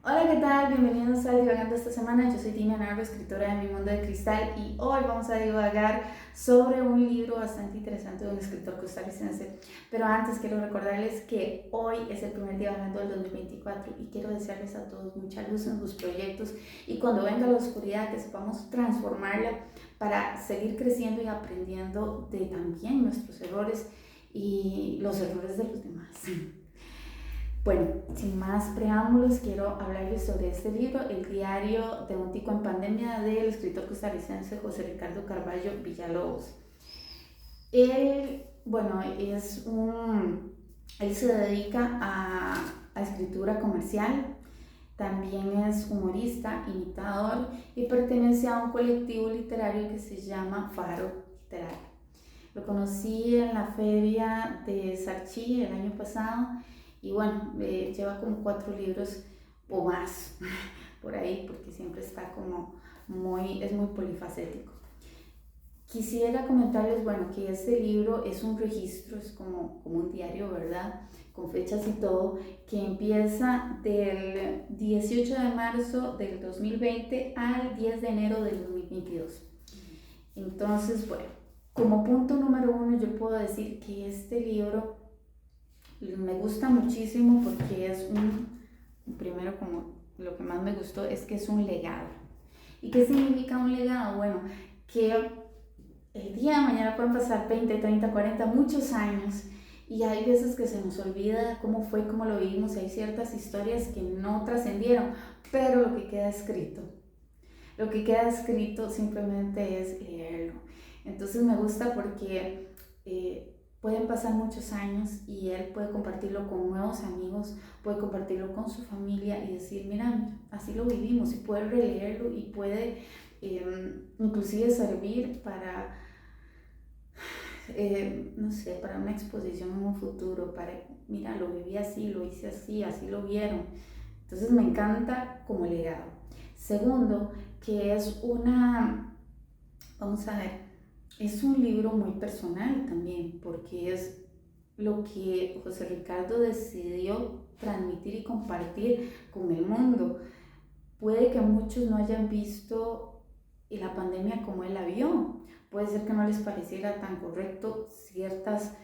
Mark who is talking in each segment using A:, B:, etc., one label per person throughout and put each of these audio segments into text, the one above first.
A: Hola, ¿qué tal? Bienvenidos a Divagando esta semana. Yo soy Tina Narro, escritora de Mi Mundo de Cristal, y hoy vamos a divagar sobre un libro bastante interesante de un escritor costarricense. Pero antes quiero recordarles que hoy es el primer Divagando del 2024 y quiero desearles a todos mucha luz en sus proyectos y cuando venga la oscuridad que sepamos transformarla para seguir creciendo y aprendiendo de también nuestros errores y los errores de los demás. Bueno, sin más preámbulos, quiero hablarles sobre este libro, El diario de un tico en pandemia, del escritor costarricense José Ricardo Carballo Villalobos. Él se dedica a escritura comercial, también es humorista, imitador y pertenece a un colectivo literario que se llama Faro Literario. Lo conocí en la feria de Sarchí el año pasado y bueno, lleva como 4 libros o más por ahí porque siempre está como es muy polifacético. Quisiera comentarles, bueno, que este libro es un registro, es como un diario, ¿verdad? Con fechas y todo, que empieza del 18 de marzo del 2020 al 10 de enero del 2022. Entonces, bueno, como punto número uno, yo puedo decir que este libro me gusta muchísimo porque primero como lo que más me gustó es que es un legado. ¿Y qué significa un legado? Bueno, que el día de mañana pueden pasar 20, 30, 40, muchos años y hay veces que se nos olvida cómo fue, cómo lo vivimos, y hay ciertas historias que no trascendieron, pero lo que queda escrito simplemente es leerlo. Entonces me gusta porque pueden pasar muchos años y él puede compartirlo con nuevos amigos, puede compartirlo con su familia y decir, mira, así lo vivimos, y puede releerlo y puede inclusive servir para, no sé, para una exposición en un futuro, para, mira, lo viví así, lo hice así, así lo vieron. Entonces me encanta como legado. Segundo, que vamos a ver, es un libro muy personal también, porque es lo que José Ricardo decidió transmitir y compartir con el mundo. Puede que muchos no hayan visto la pandemia como él la vio, puede ser que no les pareciera tan correcto ciertas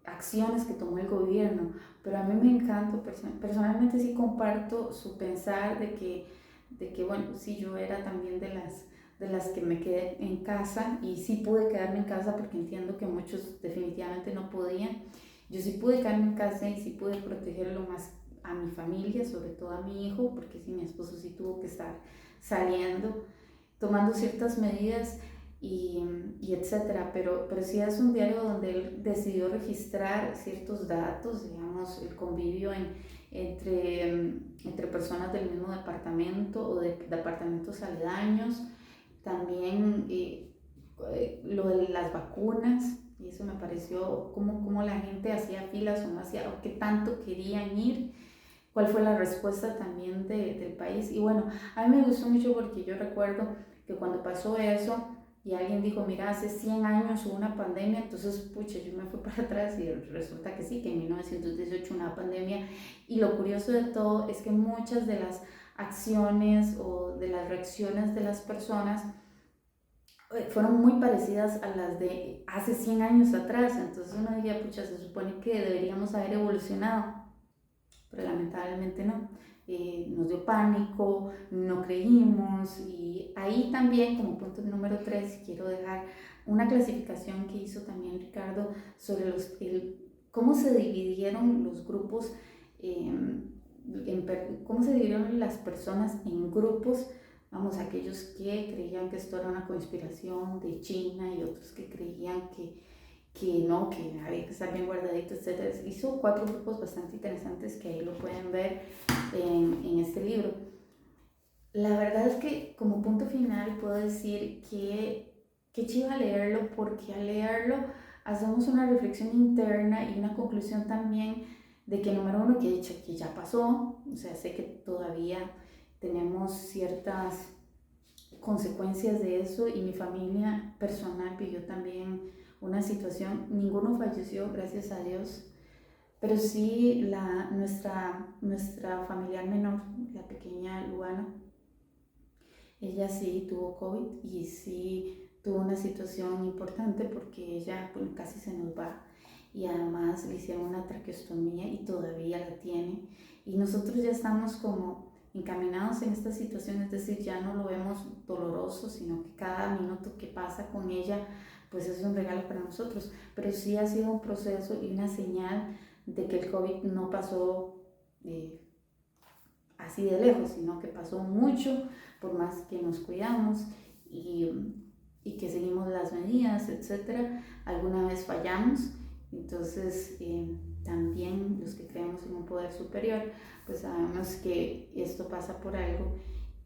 A: acciones que tomó el gobierno, pero a mí me encanta, personalmente sí comparto su pensar de que bueno, sí, yo era también de las que me quedé en casa y sí pude quedarme en casa porque entiendo que muchos definitivamente no podían. Yo sí pude quedarme en casa y sí pude protegerlo más a mi familia, sobre todo a mi hijo, porque sí, mi esposo sí tuvo que estar saliendo, tomando ciertas medidas y etcétera, pero sí es un diario donde él decidió registrar ciertos datos, digamos, el convivio entre personas del mismo departamento o de apartamentos aledaños, también lo de las vacunas, y eso me pareció como la gente hacía filas o no hacía, o qué tanto querían ir, cuál fue la respuesta también del país. Y bueno, a mí me gustó mucho porque yo recuerdo que cuando pasó eso y alguien dijo, mira, hace 100 años hubo una pandemia, entonces, pucha, yo me fui para atrás y resulta que sí, que en 1918 una pandemia. Y lo curioso de todo es que muchas de las acciones o de las reacciones de las personas fueron muy parecidas a las de hace 100 años atrás. Entonces uno diría, pucha, se supone que deberíamos haber evolucionado, pero lamentablemente no. Nos dio pánico, no creímos, y ahí también como punto número 3 quiero dejar una clasificación que hizo también Ricardo sobre cómo se dividieron los grupos, eh, cómo se dividieron las personas en grupos. Vamos, aquellos que creían que esto era una conspiración de China y otros que creían que no, que había que estar bien guardadito, etcétera. Hizo 4 grupos bastante interesantes que ahí lo pueden ver en este libro. La verdad es que como punto final puedo decir que chiva leerlo, porque al leerlo hacemos una reflexión interna y una conclusión también de que número uno, que he dicho que ya pasó, o sea, sé que todavía tenemos ciertas consecuencias de eso y mi familia personal vivió también una situación, ninguno falleció, gracias a Dios, pero sí nuestra familiar menor, la pequeña peruana. Ella sí tuvo COVID y sí tuvo una situación importante porque ella casi se nos va y además le hicieron una traqueostomía y todavía la tiene. Y nosotros ya estamos como encaminados en esta situación, es decir, ya no lo vemos doloroso, sino que cada minuto que pasa con ella, pues es un regalo para nosotros. Pero sí ha sido un proceso y una señal de que el COVID no pasó así de lejos, sino que pasó mucho, por más que nos cuidamos y que seguimos las medidas, etcétera. Alguna vez fallamos, entonces también los que creemos en un poder superior, pues sabemos que esto pasa por algo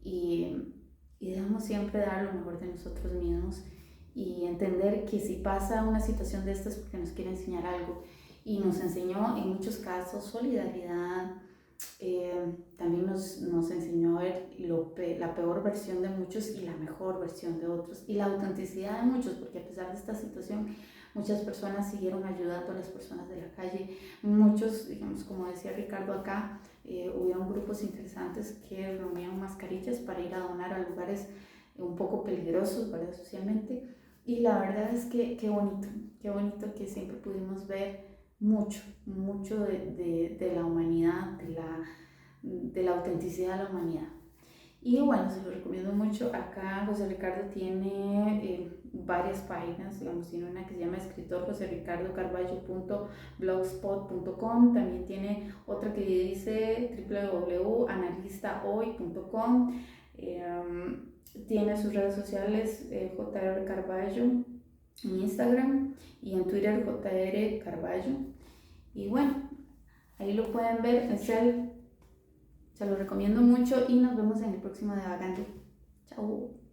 A: y debemos siempre dar lo mejor de nosotros mismos y entender que si pasa una situación de estas porque nos quiere enseñar algo y nos enseñó en muchos casos solidaridad. También nos enseñó a ver la peor versión de muchos y la mejor versión de otros y la autenticidad de muchos, porque a pesar de esta situación muchas personas siguieron ayudando a las personas de la calle, muchos, digamos, como decía Ricardo acá, hubieron grupos interesantes que reunían mascarillas para ir a donar a lugares un poco peligrosos, ¿verdad? Socialmente, y la verdad es que qué bonito que siempre pudimos ver mucho de la humanidad, de la autenticidad de la humanidad. Y bueno, se lo recomiendo mucho. Acá José Ricardo tiene varias páginas, digamos, tiene una que se llama escritorjosericardocarballo.blogspot.com, también tiene otra que dice www.analistahoy.com, tiene sus redes sociales JR Carballo en Instagram y en Twitter JR Carballo. Y bueno, ahí lo pueden ver, se lo recomiendo mucho y nos vemos en el próximo Divagando. Chao.